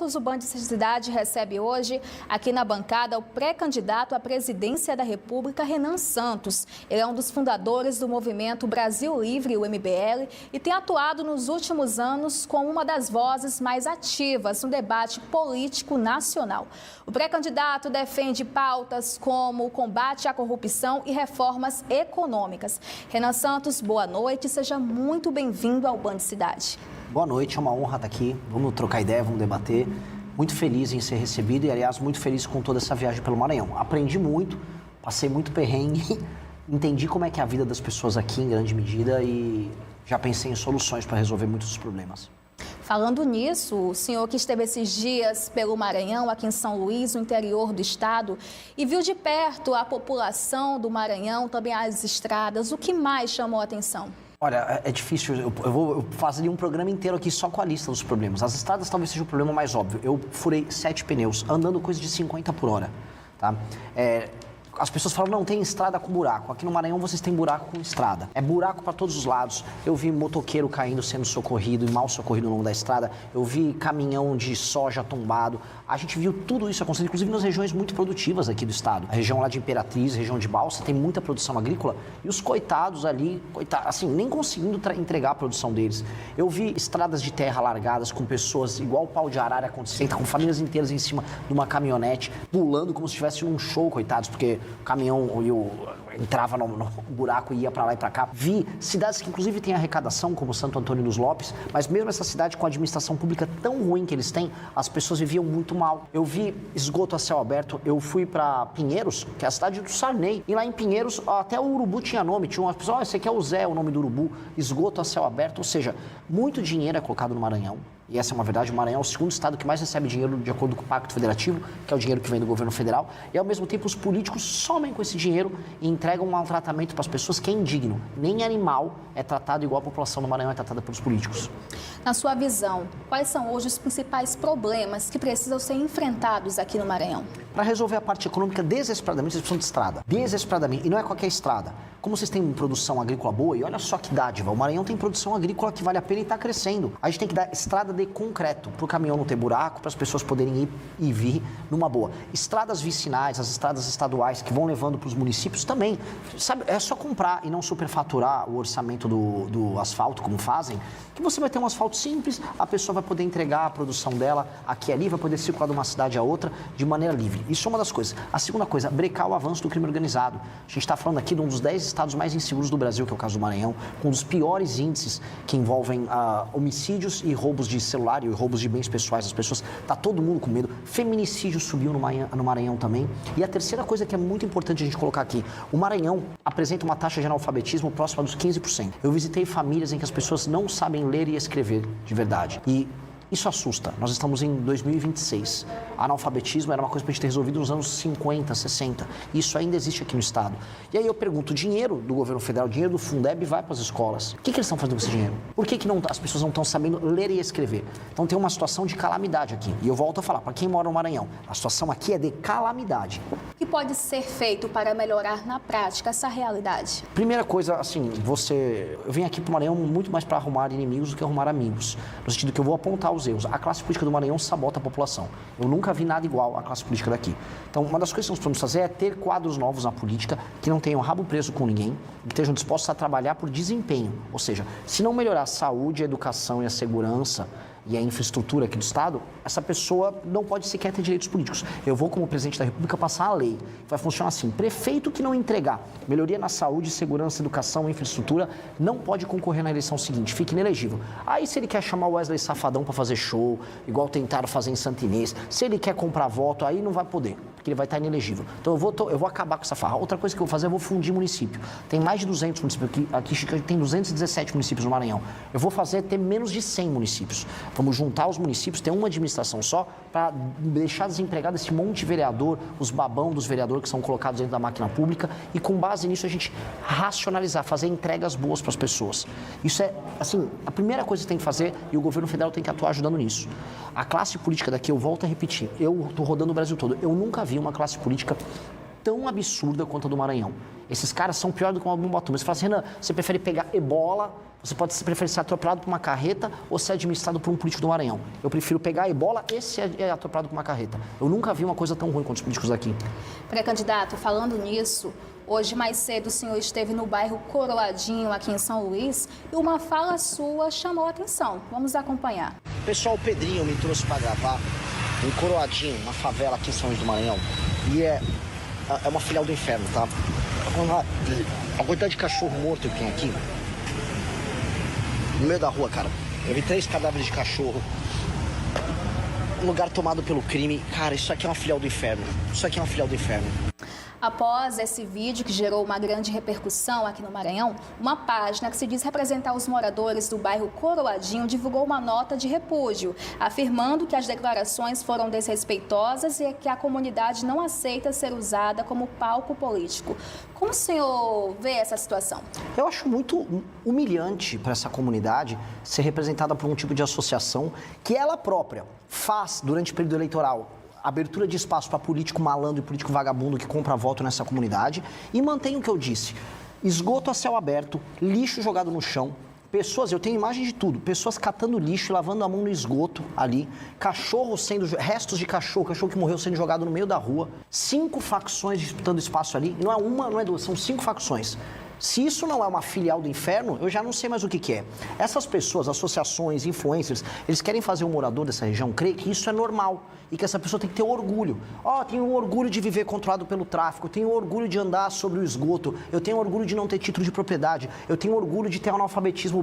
O Band de Cidade recebe hoje, aqui na bancada, o pré-candidato à presidência da República, Renan Santos. Ele é um dos fundadores do movimento Brasil Livre, o MBL, e tem atuado nos últimos anos como uma das vozes mais ativas no debate político nacional. O pré-candidato defende pautas como o combate à corrupção e reformas econômicas. Renan Santos, boa noite, seja muito bem-vindo ao Band de Cidade. Boa noite, é uma honra estar aqui. Vamos trocar ideia, vamos debater. Muito feliz em ser recebido e, aliás, muito feliz com toda essa viagem pelo Maranhão. Aprendi muito, passei muito perrengue, entendi como é que é a vida das pessoas aqui, em grande medida, e já pensei em soluções para resolver muitos dos problemas. Falando nisso, o senhor que esteve esses dias pelo Maranhão, aqui em São Luís, no interior do estado, e viu de perto a população do Maranhão, também as estradas, o que mais chamou a atenção? Olha, é difícil, eu fazeria um programa inteiro aqui só com a lista dos problemas. As estradas talvez seja o problema mais óbvio. Eu furei 7 pneus, andando coisa de 50 por hora, tá? As pessoas falam, não, tem estrada com buraco. Aqui no Maranhão vocês têm buraco com estrada. É buraco para todos os lados. Eu vi motoqueiro caindo, sendo socorrido e mal socorrido ao longo da estrada. Eu vi caminhão de soja tombado. A gente viu tudo isso acontecendo, inclusive nas regiões muito produtivas aqui do estado. A região lá de Imperatriz, região de Balsa, tem muita produção agrícola. E os coitados ali, assim, nem conseguindo entregar a produção deles. Eu vi estradas de terra largadas com pessoas igual o pau de arara acontecendo, com famílias inteiras em cima de uma caminhonete, pulando como se estivesse num show, coitados, porque o caminhão entrava no buraco e ia para lá e para cá. Vi cidades que inclusive têm arrecadação, como Santo Antônio dos Lopes, mas mesmo essa cidade com a administração pública tão ruim que eles têm, as pessoas viviam muito mal. Eu vi esgoto a céu aberto, eu fui para Pinheiros, que é a cidade do Sarney, e lá em Pinheiros até o urubu tinha nome, tinha umas pessoas, esse aqui é o Zé, o nome do urubu, esgoto a céu aberto, ou seja, muito dinheiro é colocado no Maranhão. E essa é uma verdade, o Maranhão é o segundo estado que mais recebe dinheiro de acordo com o Pacto Federativo, que é o dinheiro que vem do governo federal, e ao mesmo tempo os políticos somem com esse dinheiro e entregam um maltratamento para as pessoas que é indigno. Nem animal é tratado igual a população do Maranhão é tratada pelos políticos. Na sua visão, quais são hoje os principais problemas que precisam ser enfrentados aqui no Maranhão? Para resolver a parte econômica, desesperadamente, vocês precisam de estrada. Desesperadamente. E não é qualquer estrada. Como vocês têm produção agrícola boa, e olha só que dádiva, o Maranhão tem produção agrícola que vale a pena e está crescendo. A gente tem que dar estrada de concreto, para o caminhão não ter buraco, para as pessoas poderem ir e vir numa boa. Estradas vicinais, as estradas estaduais que vão levando para os municípios também. Sabe, é só comprar e não superfaturar o orçamento do asfalto, como fazem, que você vai ter um asfalto simples, a pessoa vai poder entregar a produção dela aqui e ali, vai poder circular de uma cidade a outra de maneira livre. Isso é uma das coisas. A segunda coisa, brecar o avanço do crime organizado. A gente está falando aqui de um dos 10 estados mais inseguros do Brasil, que é o caso do Maranhão, com um dos piores índices que envolvem homicídios e roubos de celular e roubos de bens pessoais das pessoas. Está todo mundo com medo. Feminicídio subiu no Maranhão também. E a terceira coisa que é muito importante a gente colocar aqui, o Maranhão apresenta uma taxa de analfabetismo próxima dos 15%. Eu visitei famílias em que as pessoas não sabem ler e escrever de verdade. E isso assusta. Nós estamos em 2026. Analfabetismo era uma coisa para a gente ter resolvido nos anos 50, 60. Isso ainda existe aqui no estado. E aí eu pergunto, o dinheiro do governo federal, o dinheiro do Fundeb vai para as escolas. O que eles estão fazendo com esse dinheiro? Por que as pessoas não estão sabendo ler e escrever? Então tem uma situação de calamidade aqui. E eu volto a falar, para quem mora no Maranhão, a situação aqui é de calamidade. O que pode ser feito para melhorar na prática essa realidade? Primeira coisa, assim, eu venho aqui para o Maranhão muito mais para arrumar inimigos do que arrumar amigos. No sentido que eu vou apontar os erros. A classe política do Maranhão sabota a população. Eu nunca vi nada igual à classe política daqui. Então, uma das coisas que nós podemos fazer é ter quadros novos na política que não tenham rabo preso com ninguém e que estejam dispostos a trabalhar por desempenho. Ou seja, se não melhorar a saúde, a educação e a segurança e a infraestrutura aqui do estado, essa pessoa não pode sequer ter direitos políticos. Eu vou, como presidente da República, passar a lei. Vai funcionar assim. Prefeito que não entregar melhoria na saúde, segurança, educação e infraestrutura não pode concorrer na eleição seguinte. Fica inelegível. Aí, se ele quer chamar o Wesley Safadão para fazer show, igual tentaram fazer em Santa Inês, se ele quer comprar voto, aí não vai poder, porque ele vai estar inelegível. Então, eu vou acabar com essa farra. Outra coisa que eu vou fazer, eu vou fundir município. Tem mais de 200 municípios. Aqui tem 217 municípios no Maranhão. Eu vou fazer ter menos de 100 municípios. Vamos juntar os municípios, ter uma administração só, para deixar desempregado esse monte de vereador, os babão dos vereadores que são colocados dentro da máquina pública, e com base nisso a gente racionalizar, fazer entregas boas para as pessoas. Isso é, assim, a primeira coisa que tem que fazer, e o governo federal tem que atuar ajudando nisso. A classe política daqui, eu volto a repetir, eu estou rodando o Brasil todo, eu nunca vi uma classe política tão absurda quanto a do Maranhão. Esses caras são piores do que uma bomba atômica. Você fala assim, Renan, você prefere pegar ebola Você pode preferir ser atropelado por uma carreta ou ser administrado por um político do Maranhão. Eu prefiro pegar a ebola e ser atropelado por uma carreta. Eu nunca vi uma coisa tão ruim quanto os políticos aqui. Pré-candidato, falando nisso, hoje mais cedo o senhor esteve no bairro Coroadinho, aqui em São Luís, e uma fala sua chamou a atenção. Vamos acompanhar. Pessoal, o Pedrinho me trouxe para gravar em Coroadinho, uma favela aqui em São Luís do Maranhão. E é uma filial do inferno, tá? A quantidade de cachorro morto que tem aqui, no meio da rua, cara. Eu vi 3 cadáveres de cachorro. Um lugar tomado pelo crime. Cara, isso aqui é uma filial do inferno. Isso aqui é uma filial do inferno. Após esse vídeo que gerou uma grande repercussão aqui no Maranhão, uma página que se diz representar os moradores do bairro Coroadinho divulgou uma nota de repúdio, afirmando que as declarações foram desrespeitosas e que a comunidade não aceita ser usada como palco político. Como o senhor vê essa situação? Eu acho muito humilhante para essa comunidade ser representada por um tipo de associação que ela própria faz durante o período eleitoral. Abertura de espaço para político malandro e político vagabundo que compra voto nessa comunidade e mantém o que eu disse, esgoto a céu aberto, lixo jogado no chão, pessoas, eu tenho imagem de tudo, pessoas catando lixo e lavando a mão no esgoto ali, restos de cachorro que morreu sendo jogado no meio da rua, 5 facções disputando espaço ali, não é uma, não é duas, são 5 facções. Se isso não é uma filial do inferno, eu já não sei mais o que é. Essas pessoas, associações, influencers, eles querem fazer um morador dessa região crer que isso é normal e que essa pessoa tem que ter orgulho. Tenho orgulho de viver controlado pelo tráfico, tenho orgulho de andar sobre o esgoto, eu tenho orgulho de não ter título de propriedade, eu tenho orgulho de ter um analfabetismo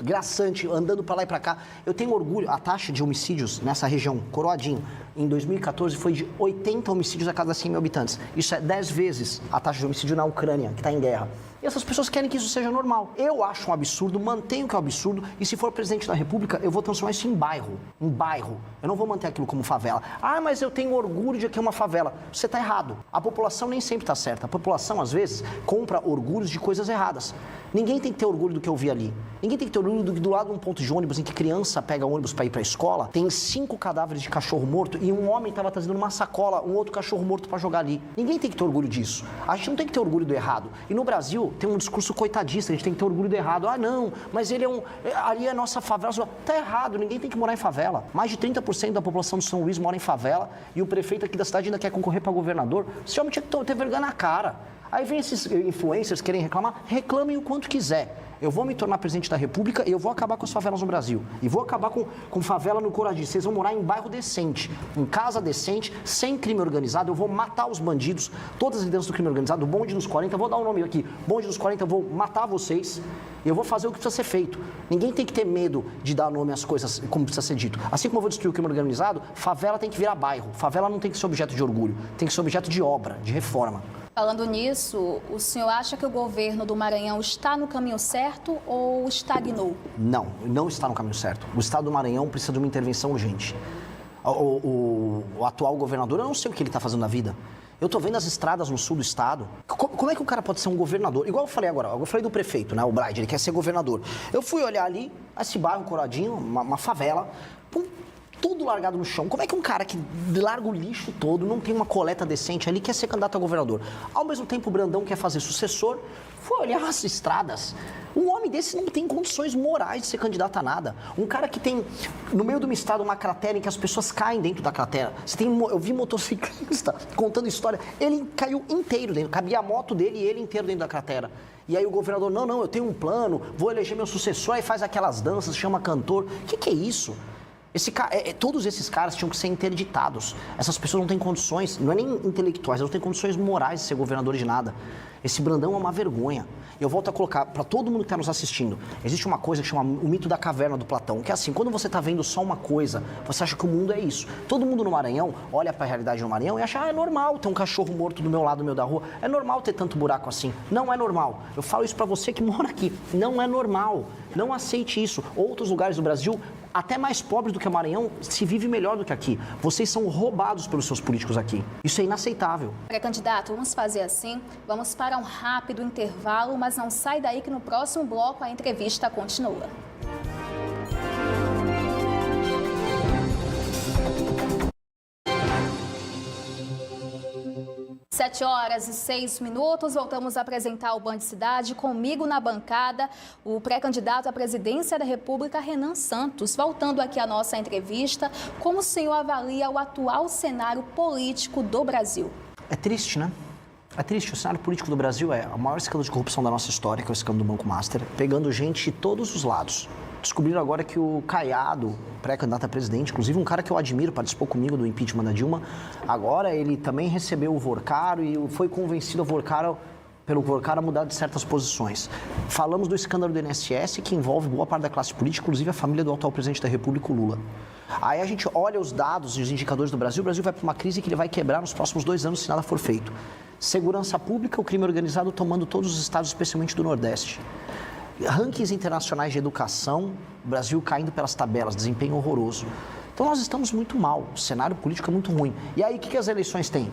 graçante, andando para lá e para cá. Eu tenho orgulho, a taxa de homicídios nessa região, Coroadinho, em 2014 foi de 80 homicídios a cada 100 mil habitantes. Isso é 10 vezes a taxa de homicídio na Ucrânia, que está em guerra. E essas pessoas querem que isso seja normal. Eu acho um absurdo, mantenho que é um absurdo, e se for presidente da República, eu vou transformar isso em bairro. Em bairro. Eu não vou manter aquilo como favela. Mas eu tenho orgulho de que é uma favela. Você está errado. A população nem sempre está certa. A população, às vezes, compra orgulhos de coisas erradas. Ninguém tem que ter orgulho do que eu vi ali. Ninguém tem que ter orgulho do que do lado de um ponto de ônibus em que criança pega ônibus para ir para a escola, tem 5 cadáveres de cachorro morto e um homem estava trazendo uma sacola, um outro cachorro morto para jogar ali. Ninguém tem que ter orgulho disso. A gente não tem que ter orgulho do errado. E no Brasil tem um discurso coitadista, a gente tem que ter orgulho do errado. Não, mas ele ali é a nossa favela. Tá errado, ninguém tem que morar em favela. Mais de 30% da população de São Luís mora em favela e o prefeito aqui da cidade ainda quer concorrer para governador. Esse homem tinha que ter vergonha na cara. Aí vem esses influencers querem reclamar, reclamem o quanto quiser. Eu vou me tornar presidente da República e eu vou acabar com as favelas no Brasil. E vou acabar com favela no Coroadinho. Vocês vão morar em bairro decente, em casa decente, sem crime organizado. Eu vou matar os bandidos, todas as lideranças do crime organizado, o bonde dos 40, vou dar um nome aqui, bonde dos 40, eu vou matar vocês. Eu vou fazer o que precisa ser feito. Ninguém tem que ter medo de dar nome às coisas como precisa ser dito. Assim como eu vou destruir o crime organizado, favela tem que virar bairro. Favela não tem que ser objeto de orgulho, tem que ser objeto de obra, de reforma. Falando nisso, o senhor acha que o governo do Maranhão está no caminho certo ou estagnou? Não, não está no caminho certo. O estado do Maranhão precisa de uma intervenção urgente. O atual governador, eu não sei o que ele está fazendo na vida. Eu estou vendo as estradas no sul do estado. Como é que o cara pode ser um governador? Igual eu falei agora, eu falei do prefeito, né? O Braide, ele quer ser governador. Eu fui olhar ali, esse bairro Coroadinho, uma favela, tudo largado no chão. Como é que um cara que larga o lixo todo, não tem uma coleta decente ali, quer ser candidato a governador? Ao mesmo tempo, o Brandão quer fazer sucessor, foi olhar as estradas. Um homem desse não tem condições morais de ser candidato a nada. Um cara que tem, no meio de uma estrada, uma cratera em que as pessoas caem dentro da cratera. Eu vi motociclista contando história, ele caiu inteiro dentro, cabia a moto dele e ele inteiro dentro da cratera. E aí o governador, não, eu tenho um plano, vou eleger meu sucessor, aí faz aquelas danças, chama cantor. O que é isso? Todos esses caras tinham que ser interditados. Essas pessoas não têm condições, não é nem intelectuais, elas não têm condições morais de ser governador de nada. Esse Brandão é uma vergonha. Eu volto a colocar para todo mundo que está nos assistindo. Existe uma coisa que chama o mito da caverna do Platão, que é assim, quando você está vendo só uma coisa, você acha que o mundo é isso. Todo mundo no Maranhão olha para a realidade no Maranhão e acha, é normal ter um cachorro morto do meu lado, no meio da rua. É normal ter tanto buraco assim. Não é normal. Eu falo isso para você que mora aqui. Não é normal. Não aceite isso. Outros lugares do Brasil, até mais pobres do que o Maranhão, se vive melhor do que aqui. Vocês são roubados pelos seus políticos aqui. Isso é inaceitável. Pré-candidato, vamos fazer assim. Vamos para um rápido intervalo, mas não sai daí que no próximo bloco a entrevista continua. 7h06, voltamos a apresentar o Band Cidade. Comigo na bancada, o pré-candidato à presidência da República, Renan Santos. Voltando aqui à nossa entrevista, como o senhor avalia o atual cenário político do Brasil? É triste, né? É triste. O cenário político do Brasil é o maior escândalo de corrupção da nossa história, que é o escândalo do Banco Master, pegando gente de todos os lados. Descobriram agora que o Caiado, pré-candidato a presidente, inclusive um cara que eu admiro, participou comigo do impeachment da Dilma, agora ele também recebeu o Vorcaro e foi convencido pelo Vorcaro a mudar de certas posições. Falamos do escândalo do INSS, que envolve boa parte da classe política, inclusive a família do atual presidente da República, o Lula. Aí a gente olha os dados e os indicadores do Brasil, o Brasil vai para uma crise que ele vai quebrar nos próximos 2 anos se nada for feito. Segurança pública, o crime organizado tomando todos os estados, especialmente do Nordeste. Rankings internacionais de educação, o Brasil caindo pelas tabelas, desempenho horroroso. Então nós estamos muito mal, o cenário político é muito ruim. E aí o que as eleições têm?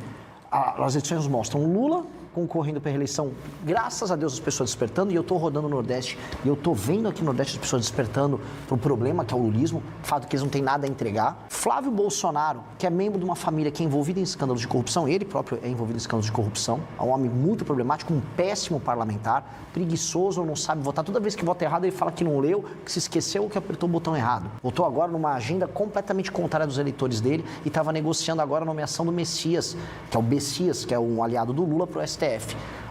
As eleições nos mostram Lula concorrendo para a reeleição, graças a Deus as pessoas despertando, e eu estou rodando no Nordeste, e eu estou vendo aqui no Nordeste as pessoas despertando para o problema que é o lulismo, o fato que eles não têm nada a entregar. Flávio Bolsonaro, que é membro de uma família que é envolvida em escândalos de corrupção, ele próprio é envolvido em escândalos de corrupção, é um homem muito problemático, um péssimo parlamentar, preguiçoso, não sabe votar, toda vez que vota errado ele fala que não leu, que se esqueceu ou que apertou o botão errado. Votou agora numa agenda completamente contrária dos eleitores dele e estava negociando agora a nomeação do Messias, que é o Bessias, que é um aliado do Lula para o STF.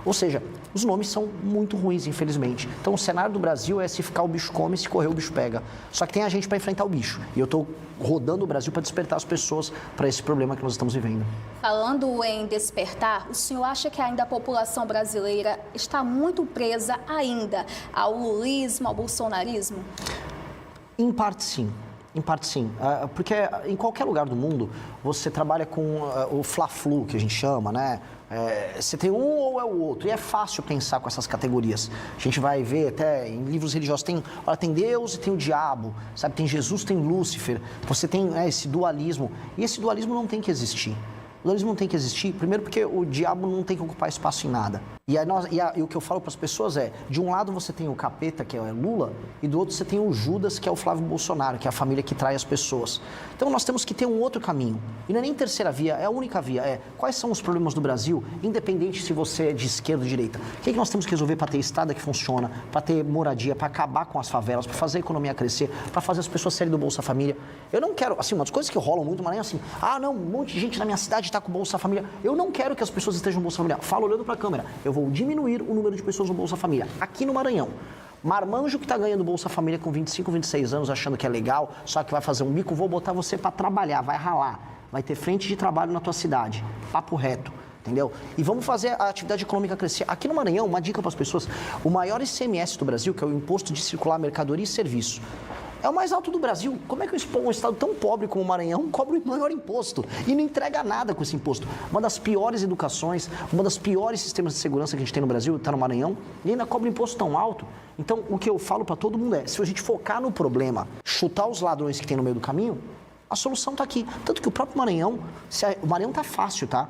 Ou seja, os nomes são muito ruins, infelizmente. Então, o cenário do Brasil é se ficar o bicho come, se correr o bicho pega. Só que tem a gente para enfrentar o bicho. E eu estou rodando o Brasil para despertar as pessoas para esse problema que nós estamos vivendo. Falando em despertar, o senhor acha que ainda a população brasileira está muito presa ainda ao lulismo, ao bolsonarismo? Em parte, sim. Em parte, sim. Porque em qualquer lugar do mundo, você trabalha com o fla-flu, que a gente chama, né? Você tem um ou é o outro. E é fácil pensar com essas categorias. A gente vai ver até em livros religiosos, tem Deus e tem o diabo, sabe? Tem Jesus, tem Lúcifer. Você tem esse dualismo. E esse dualismo não tem que existir. O dualismo não tem que existir, primeiro porque o diabo não tem que ocupar espaço em nada. E o que eu falo para as pessoas é, de um lado você tem o capeta, que é o Lula, e do outro você tem o Judas, que é o Flávio Bolsonaro, que é a família que trai as pessoas. Então nós temos que ter um outro caminho. E não é nem terceira via, é a única via. Quais são os problemas do Brasil, independente se você é de esquerda ou de direita. O que nós temos que resolver para ter estrada que funciona, para ter moradia, para acabar com as favelas, para fazer a economia crescer, para fazer as pessoas saírem do Bolsa Família. Eu não quero, assim, uma das coisas que rolam muito, mas nem assim, não, um monte de gente na minha cidade está com o Bolsa Família. Eu não quero que as pessoas estejam no Bolsa Família. Falo olhando para a câmera. Eu vou diminuir o número de pessoas no Bolsa Família. Aqui no Maranhão. Marmanjo que está ganhando Bolsa Família com 25, 26 anos, achando que é legal, só que vai fazer um bico, vou botar você para trabalhar, vai ralar. Vai ter frente de trabalho na tua cidade. Papo reto. Entendeu? E vamos fazer a atividade econômica crescer. Aqui no Maranhão, uma dica para as pessoas, o maior ICMS do Brasil, que é o Imposto de Circular Mercadoria e Serviço, é o mais alto do Brasil. Como é que um estado tão pobre como o Maranhão cobra o maior imposto e não entrega nada com esse imposto? Uma das piores educações, uma das piores sistemas de segurança que a gente tem no Brasil, está no Maranhão, e ainda cobra imposto tão alto. Então, o que eu falo para todo mundo é, se a gente focar no problema, chutar os ladrões que tem no meio do caminho, a solução está aqui. Tanto que o próprio Maranhão, o Maranhão está fácil, tá?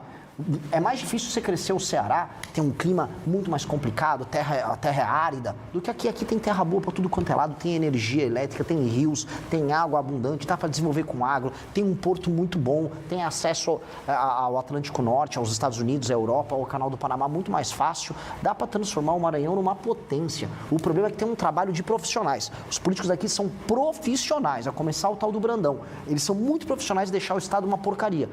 É mais difícil você crescer o Ceará, tem um clima muito mais complicado, a terra é árida, do que aqui. Aqui tem terra boa para tudo quanto é lado, tem energia elétrica, tem rios, tem água abundante, dá para desenvolver com agro, tem um porto muito bom, tem acesso ao Atlântico Norte, aos Estados Unidos, à Europa, ao Canal do Panamá muito mais fácil, dá para transformar o Maranhão numa potência. O problema é que tem um trabalho de profissionais. Os políticos daqui são profissionais, a começar o tal do Brandão. Eles são muito profissionais de deixar o Estado uma porcaria.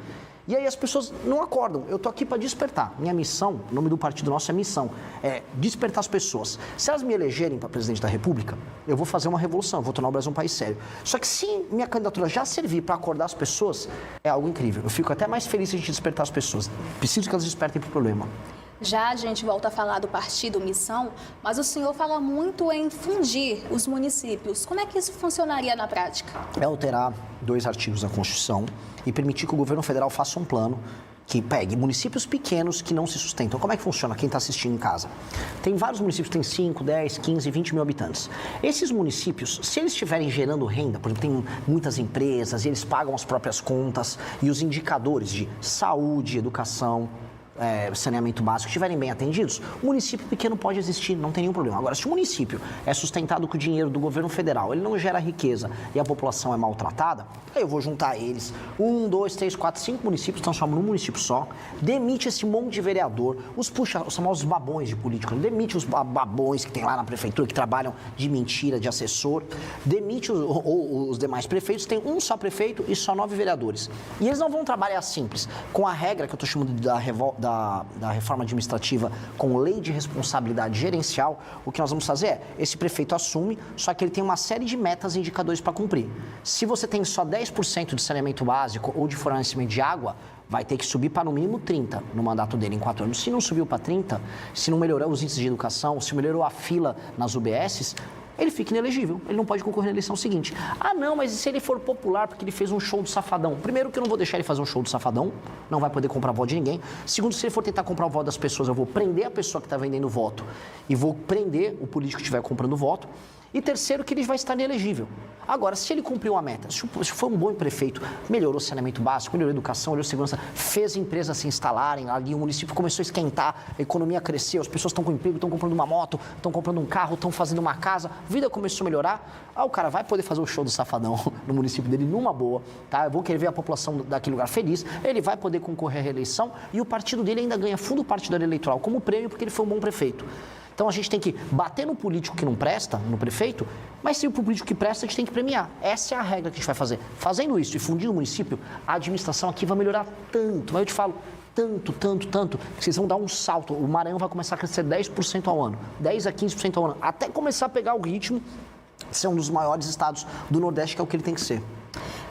E aí as pessoas não acordam. Eu tô aqui para despertar. Minha missão, o nome do partido nosso é missão, é despertar as pessoas. Se elas me elegerem para presidente da República, eu vou fazer uma revolução, eu vou tornar o Brasil um país sério. Só que se minha candidatura já servir para acordar as pessoas, é algo incrível. Eu fico até mais feliz se a gente despertar as pessoas. Preciso que elas despertem para o problema. Já a gente volta a falar do partido Missão, mas o senhor fala muito em fundir os municípios. Como é que isso funcionaria na prática? É alterar 2 artigos da Constituição e permitir que o governo federal faça um plano que pegue municípios pequenos que não se sustentam. Como é que funciona? Quem está assistindo em casa. Tem vários municípios que têm 5, 10, 15, 20 mil habitantes. Esses municípios, se eles estiverem gerando renda, por exemplo, tem muitas empresas e eles pagam as próprias contas e os indicadores de saúde, educação, saneamento básico estiverem bem atendidos, o município pequeno pode existir, não tem nenhum problema. Agora, se o município é sustentado com o dinheiro do governo federal, ele não gera riqueza e a população é maltratada, aí eu vou juntar eles, 1, 2, 3, 4, 5 municípios, transforma num município só, demite esse monte de vereador, os famosos babões de político, demite os babões que tem lá na prefeitura, que trabalham de mentira, de assessor, demite os demais prefeitos, tem um só prefeito e só 9 vereadores. E eles não vão trabalhar simples, com a regra que eu estou chamando da reforma administrativa, com lei de responsabilidade gerencial. O que nós vamos fazer é, esse prefeito assume, só que ele tem uma série de metas e indicadores para cumprir. Se você tem só 10% de saneamento básico ou de fornecimento de água, vai ter que subir para no mínimo 30% no mandato dele em 4 anos. Se não subiu para 30%, se não melhorou os índices de educação, se melhorou a fila nas UBSs, ele fica inelegível, ele não pode concorrer na eleição seguinte. Ah, não, mas e se ele for popular porque ele fez um show do Safadão? Primeiro que eu não vou deixar ele fazer um show do Safadão, não vai poder comprar voto de ninguém. Segundo, se ele for tentar comprar o voto das pessoas, eu vou prender a pessoa que está vendendo voto e vou prender o político que estiver comprando voto. E terceiro, que ele vai estar inelegível. Agora, se ele cumpriu a meta, se foi um bom prefeito, melhorou o saneamento básico, melhorou a educação, melhorou a segurança, fez empresas se instalarem ali, o município começou a esquentar, a economia cresceu, as pessoas estão com emprego, estão comprando uma moto, estão comprando um carro, estão fazendo uma casa, a vida começou a melhorar, o cara vai poder fazer o show do Safadão no município dele numa boa, tá? Eu vou querer ver a população daquele lugar feliz, ele vai poder concorrer à reeleição e o partido dele ainda ganha fundo partidário eleitoral como prêmio porque ele foi um bom prefeito. Então a gente tem que bater no político que não presta, no prefeito, mas se o político que presta, a gente tem que premiar. Essa é a regra que a gente vai fazer. Fazendo isso e fundindo o município, a administração aqui vai melhorar tanto, mas eu te falo, tanto, que vocês vão dar um salto. O Maranhão vai começar a crescer 10% ao ano, 10 a 15% ao ano, até começar a pegar o ritmo de ser um dos maiores estados do Nordeste, que é o que ele tem que ser.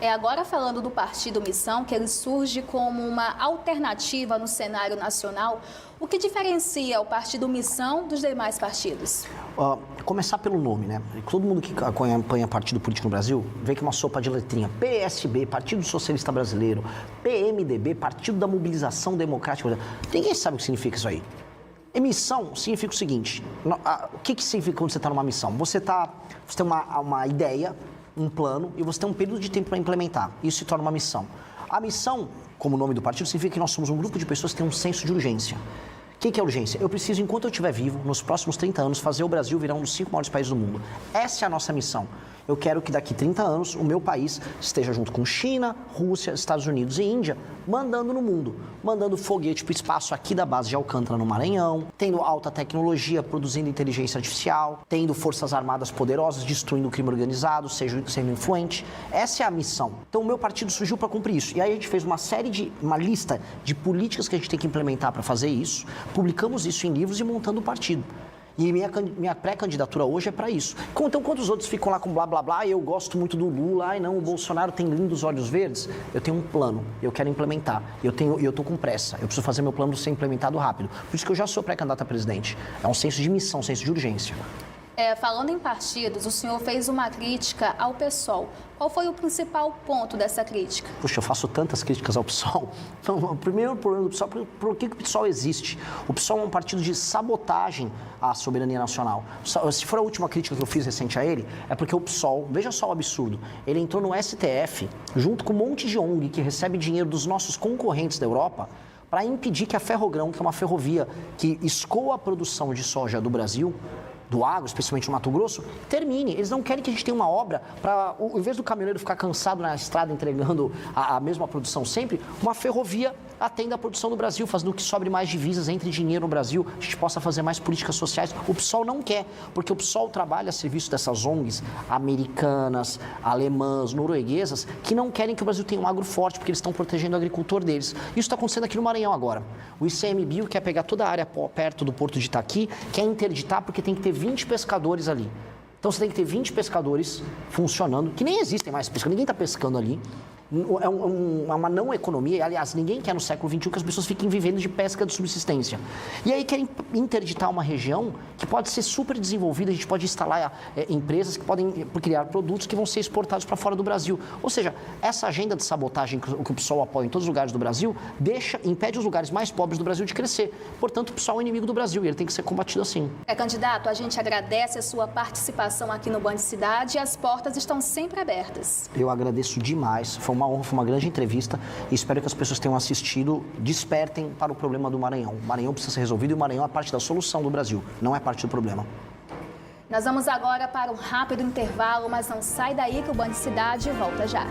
Agora falando do Partido Missão, que ele surge como uma alternativa no cenário nacional, o que diferencia o Partido Missão dos demais partidos? Começar pelo nome, né? Todo mundo que acompanha partido político no Brasil vê que é uma sopa de letrinha. PSB, Partido Socialista Brasileiro, PMDB, Partido da Mobilização Democrática Brasileira. Ninguém sabe o que significa isso aí. E missão significa o seguinte, o que significa quando você está numa missão? Você tem uma ideia, um plano e você tem um período de tempo para implementar. Isso se torna uma missão. A missão, como o nome do partido, significa que nós somos um grupo de pessoas que tem um senso de urgência. O que é urgência? Eu preciso, enquanto eu estiver vivo, nos próximos 30 anos, fazer o Brasil virar um dos 5 maiores países do mundo. Essa é a nossa missão. Eu quero que daqui 30 anos o meu país esteja junto com China, Rússia, Estados Unidos e Índia, mandando no mundo, mandando foguete para o espaço aqui da base de Alcântara, no Maranhão, tendo alta tecnologia, produzindo inteligência artificial, tendo forças armadas poderosas, destruindo o crime organizado, sendo influente. Essa é a missão. Então o meu partido surgiu para cumprir isso. E aí a gente fez uma lista de políticas que a gente tem que implementar para fazer isso, publicamos isso em livros e montando o partido. E minha pré-candidatura hoje é para isso. Então, quando os outros ficam lá com blá, blá, blá, eu gosto muito do Lula, ai não, o Bolsonaro tem lindos olhos verdes, eu tenho um plano, eu quero implementar, eu estou com pressa, eu preciso fazer meu plano ser implementado rápido. Por isso que eu já sou pré-candidato a presidente. É um senso de missão, um senso de urgência. Falando em partidos, o senhor fez uma crítica ao PSOL. Qual foi o principal ponto dessa crítica? Puxa, eu faço tantas críticas ao PSOL. Então, o primeiro problema do PSOL, por que o PSOL existe? O PSOL é um partido de sabotagem à soberania nacional. Se for a última crítica que eu fiz recente a ele, é porque o PSOL, veja só o absurdo, ele entrou no STF, junto com um monte de ONG que recebe dinheiro dos nossos concorrentes da Europa, para impedir que a Ferrogrão, que é uma ferrovia que escoa a produção de soja do Brasil, do agro, especialmente no Mato Grosso, termine. Eles não querem que a gente tenha uma obra para, em vez do caminhoneiro ficar cansado na estrada entregando a mesma produção sempre, uma ferrovia atenda a produção do Brasil, fazendo que sobre mais divisas, entre dinheiro no Brasil, a gente possa fazer mais políticas sociais. O PSOL não quer, porque o PSOL trabalha a serviço dessas ONGs americanas, alemãs, norueguesas, que não querem que o Brasil tenha um agro forte, porque eles estão protegendo o agricultor deles. Isso está acontecendo aqui no Maranhão agora. O ICMBio quer pegar toda a área perto do Porto de Itaqui, quer interditar porque tem que ter 20 pescadores ali. Então você tem que ter 20 pescadores funcionando, que nem existem mais pescadores, ninguém está pescando ali. É uma não economia, aliás, ninguém quer no século XXI que as pessoas fiquem vivendo de pesca de subsistência. E aí querem interditar uma região que pode ser super desenvolvida, a gente pode instalar empresas que podem criar produtos que vão ser exportados para fora do Brasil. Ou seja, essa agenda de sabotagem que o PSOL apoia em todos os lugares do Brasil, impede os lugares mais pobres do Brasil de crescer. Portanto, o PSOL é inimigo do Brasil e ele tem que ser combatido assim. Candidato, a gente agradece a sua participação aqui no Band Cidade e as portas estão sempre abertas. Eu agradeço demais, foi uma honra, foi uma grande entrevista e espero que as pessoas tenham assistido, despertem para o problema do Maranhão. O Maranhão precisa ser resolvido e o Maranhão é parte da solução do Brasil, não é parte do problema. Nós vamos agora para um rápido intervalo, mas não sai daí que o Band Cidade volta já.